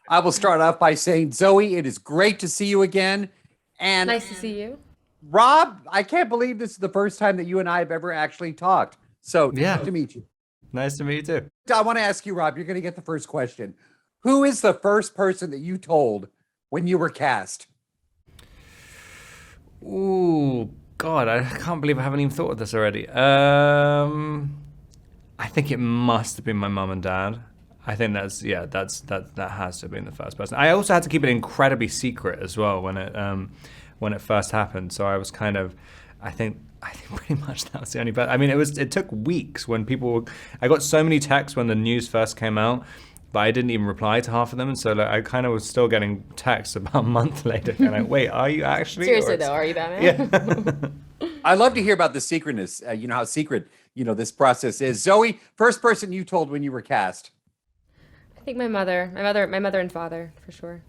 I will start off by saying, Zoe, it is great to see you again. And Nice to see you. Rob, I can't believe this is the first time that you and I have ever actually talked. So Yeah. nice to meet you. Nice to meet you too. I want to ask you, Rob, you're going to get the first question. Who is the first person that you told when you were cast? Ooh, God, I can't believe I haven't even thought of this already. I think it must have been my mum and dad. I think that has to have been the first person. I also had to keep it incredibly secret as well when it first happened. So I was kind of, I think pretty much that was the only. But I mean, it took weeks when I got so many texts when the news first came out, but I didn't even reply to half of them. And so like, I kind of was still getting texts about a month later, kind of like, wait, are you actually? Seriously though, are you Batman? Yeah. I love to hear about the secretness. You know how secret, this process is. Zoe, first person you told when you were cast. I think my mother and father for sure.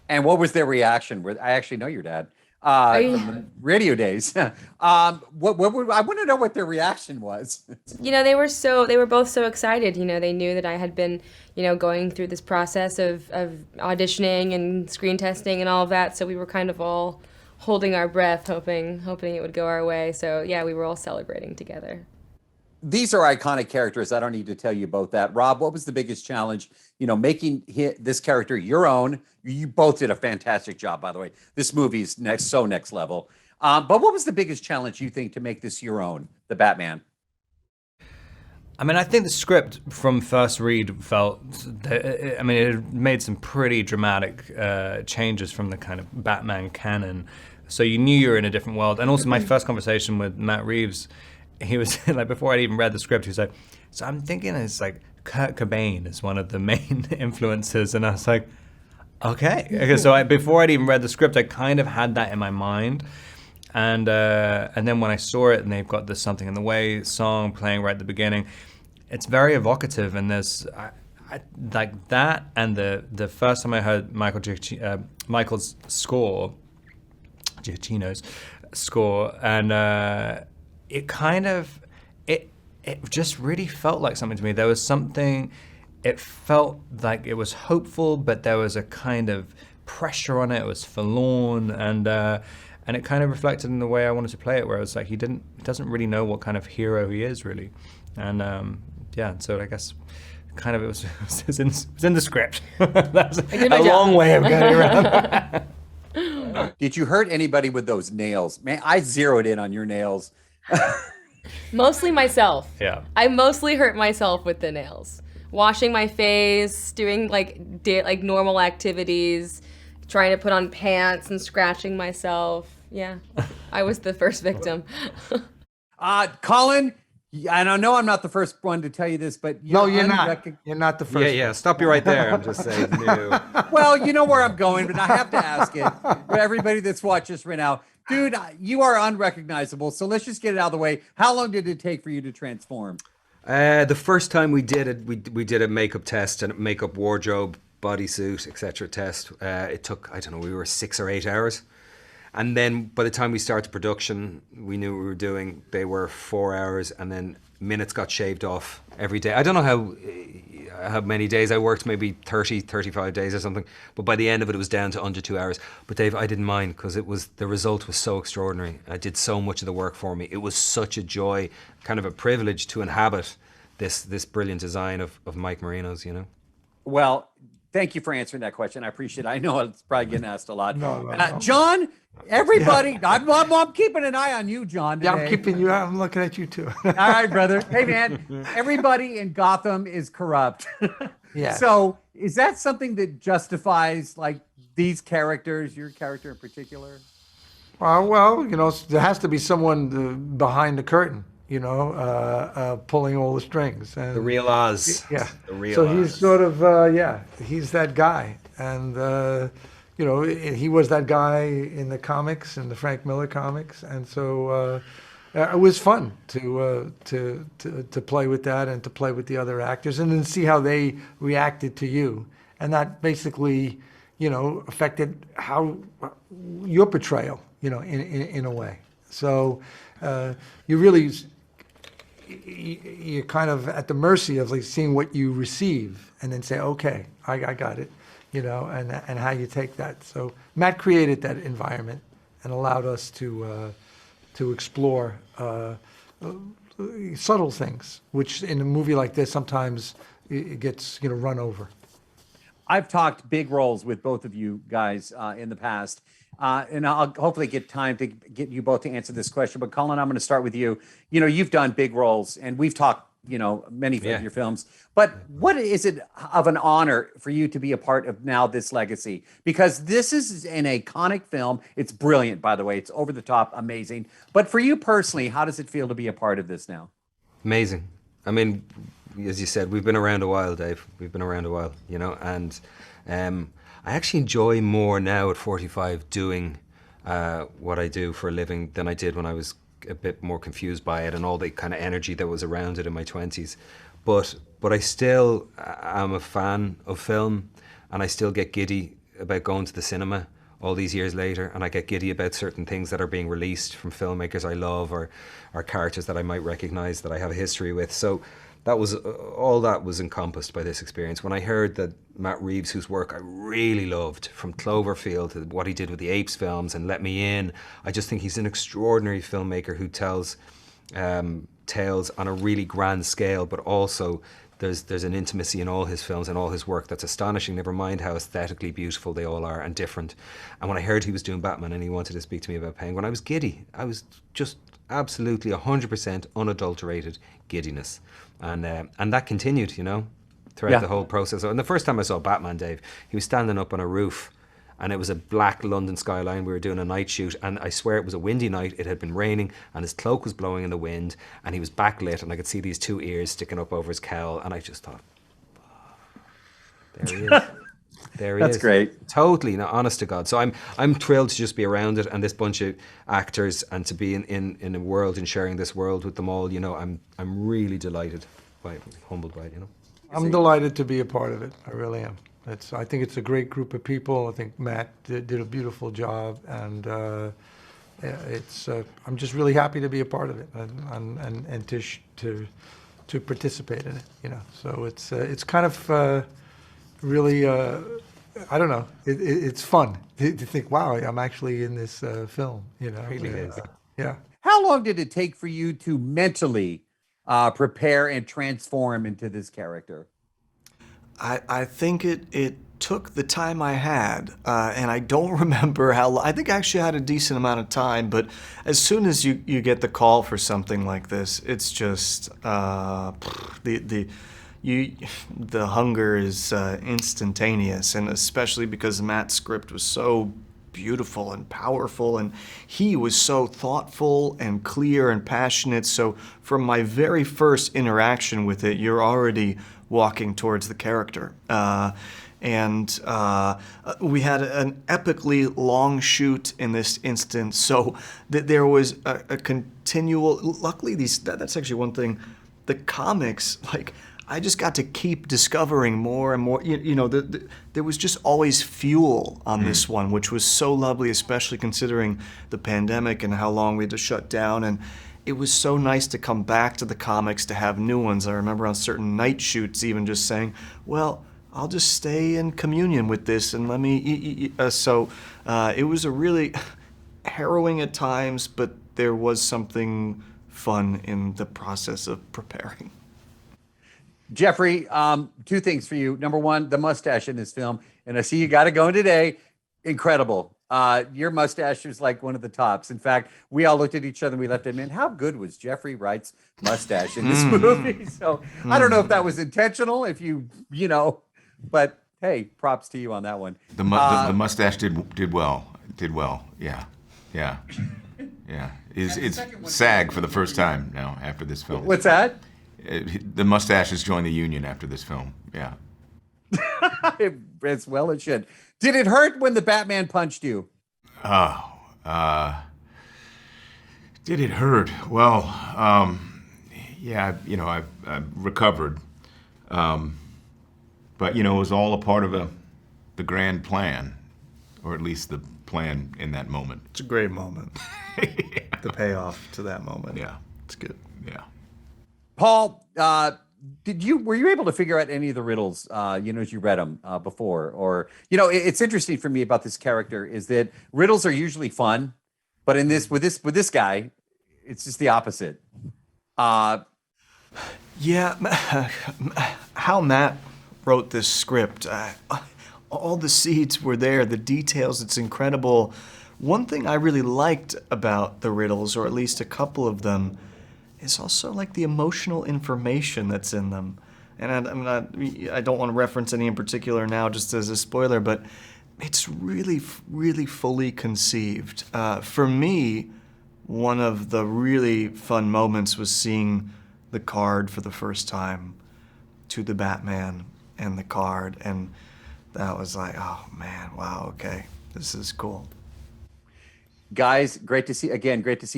And what was their reaction? I actually know your dad from the radio days. I want to know what their reaction was. They were both so excited. They knew that I had been, going through this process of auditioning and screen testing and all of that. So we were kind of all holding our breath, hoping it would go our way. So yeah, we were all celebrating together. These are iconic characters. I don't need to tell you both that. Rob, what was the biggest challenge, making this character your own? You both did a fantastic job, by the way. This movie's next level. But what was the biggest challenge you think to make this your own, the Batman? I mean, I think the script from first read it made some pretty dramatic changes from the kind of Batman canon. So you knew you were in a different world. And also my first conversation with Matt Reeves, he was like, before I'd even read the script, he was like, so I'm thinking it's like Kurt Cobain is one of the main influences. And I was like, okay. So before I'd even read the script, I kind of had that in my mind. And then when I saw it and they've got this Something in the Way song playing right at the beginning, it's very evocative. And there's like that. And the first time I heard Michael's score, Giacchino's score, and it kind of, it just really felt like something to me. There was something, it felt like it was hopeful, but there was a kind of pressure on it. It was forlorn, and it kind of reflected in the way I wanted to play it, where it was like he doesn't really know what kind of hero he is really, and so I guess kind of it was in the script. That's a long way of getting around that. Did you hurt anybody with those nails? Man, I zeroed in on your nails. Mostly myself. Yeah. I mostly hurt myself with the nails. Washing my face, doing like normal activities, trying to put on pants and scratching myself. Yeah, I was the first victim. Colin, and I know I'm not the first one to tell you this, but no, you're not. You're not the first. Yeah. Stop you right there. I'm just saying. No. Well, you know where I'm going, but I have to ask it for everybody that's watching this right now. Dude, you are unrecognizable. So let's just get it out of the way. How long did it take for you to transform? The first time we did it, we did a makeup test and makeup, wardrobe, bodysuit, etc. test. It took, I don't know, we were 6 or 8 hours. And then by the time we started production, we knew what we were doing. They were 4 hours, and then minutes got shaved off every day. I don't know how many days I worked, maybe 30, 35 days or something. But by the end of it, it was down to under 2 hours. But Dave, I didn't mind because the result was so extraordinary. I did so much of the work for me. It was such a joy, kind of a privilege to inhabit this brilliant design of Mike Marino's, Well, thank you for answering that question. I appreciate it. I know it's probably getting asked a lot. No. John, everybody, I'm keeping an eye on you, John, today. Yeah, I'm keeping you. I'm looking at you too. All right, brother. Hey, man, everybody in Gotham is corrupt. Yeah. So is that something that justifies like these characters, your character in particular? Well, there has to be someone behind the curtain, pulling all the strings. And The real Oz. yeah. The real So Oz. he's sort of, he's that guy. And, he was that guy in the comics, in the Frank Miller comics. And so it was fun to play with that and to play with the other actors and then see how they reacted to you. And that basically, affected how your portrayal, in a way. So you're kind of at the mercy of like seeing what you receive and then say, okay, I got it. and how you take that. So Matt created that environment and allowed us to explore subtle things, which in a movie like this sometimes it gets run over. I've talked big roles with both of you guys in the past, and I'll hopefully get time to get you both to answer this question. But Colin, I'm going to start with you. You've done big roles, and we've talked, many of your films. But what is it of an honor for you to be a part of now this legacy? Because this is an iconic film. It's brilliant, by the way. It's over the top, amazing. But for you personally, how does it feel to be a part of this now? Amazing. I mean, as you said, we've been around a while, Dave. We've been around a while, and I actually enjoy more now at 45 doing what I do for a living than I did when I was a bit more confused by it and all the kind of energy that was around it in my 20s. But I still am a fan of film, and I still get giddy about going to the cinema all these years later, and I get giddy about certain things that are being released from filmmakers I love or characters that I might recognize that I have a history with. So that was all that was encompassed by this experience. When I heard that Matt Reeves, whose work I really loved, from Cloverfield to what he did with the Apes films and Let Me In, I just think he's an extraordinary filmmaker who tells tales on a really grand scale, but also there's an intimacy in all his films and all his work that's astonishing, never mind how aesthetically beautiful they all are and different. And when I heard he was doing Batman and he wanted to speak to me about Penguin, I was giddy. I was just absolutely 100% unadulterated giddiness. And that continued, throughout the whole process. And the first time I saw Batman, Dave, he was standing up on a roof, and it was a black London skyline. We were doing a night shoot, and I swear it was a windy night. It had been raining, and his cloak was blowing in the wind, and he was backlit, and I could see these two ears sticking up over his cowl, and I just thought, there he is. There he That's is. great. Totally, no, honest to God. So I'm thrilled to just be around it and this bunch of actors, and to be in a world and sharing this world with them all. I'm really delighted, humbled by it. I'm delighted to be a part of it. I really am. I think it's a great group of people. I think Matt did a beautiful job, and I'm just really happy to be a part of it and to participate in it. So it's kind of really. I don't know. It's fun to think, wow, I'm actually in this film. It really is. Yeah. How long did it take for you to mentally prepare and transform into this character? I think it took the time I had, and I don't remember how long. I think I actually had a decent amount of time, but as soon as you get the call for something like this, it's just the hunger is instantaneous, and especially because Matt's script was so beautiful and powerful, and he was so thoughtful and clear and passionate. So from my very first interaction with it, you're already walking towards the character. And we had an epically long shoot in this instance, so that there was a continual. Luckily, that's actually one thing. The comics, I just got to keep discovering more and more. There was just always fuel on this one, which was so lovely, especially considering the pandemic and how long we had to shut down. And it was so nice to come back to the comics, to have new ones. I remember on certain night shoots even just saying, well, I'll just stay in communion with this and let me... So it was a really harrowing at times, but there was something fun in the process of preparing. Jeffrey, two things for you. Number one, the mustache in this film, and I see you got it going today. Incredible. Your mustache was like one of the tops. In fact, we all looked at each other and we left it, man, how good was Jeffrey Wright's mustache in this movie? So I don't know if that was intentional, but hey, props to you on that one. The mustache did well. Yeah. It's SAG for the first time now after this film. What's that? The mustache has joined the union after this film. Yeah. As well it should. Did it hurt when the Batman punched you? Did it hurt? Well, yeah, I've recovered. But, it was all a part of the grand plan, or at least the plan in that moment. It's a great moment. The payoff to that moment. Yeah. It's good. Yeah. Paul, were you able to figure out any of the riddles, as you read them before? Or, it's interesting for me about this character is that riddles are usually fun, but in this, with this guy, it's just the opposite. Yeah, how Matt wrote this script, all the seeds were there, the details, it's incredible. One thing I really liked about the riddles, or at least a couple of them, is also like the emotional information that's in them. And I don't want to reference any in particular now just as a spoiler, but it's really, really fully conceived. For me, one of the really fun moments was seeing the card for the first time, to the Batman and the card, and that was like, oh man, wow, okay, this is cool. Guys, great to see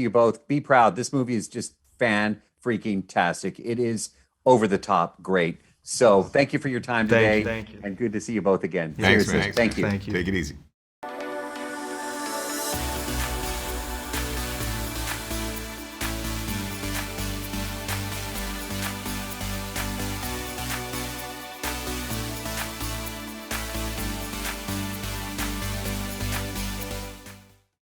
you both. Be proud. This movie is just fan-freaking-tastic. It is over the top great. So thank you for your time today. Thank you. And good to see you both again. Thanks, Seriously, man. thank you. Thank you. Take it easy.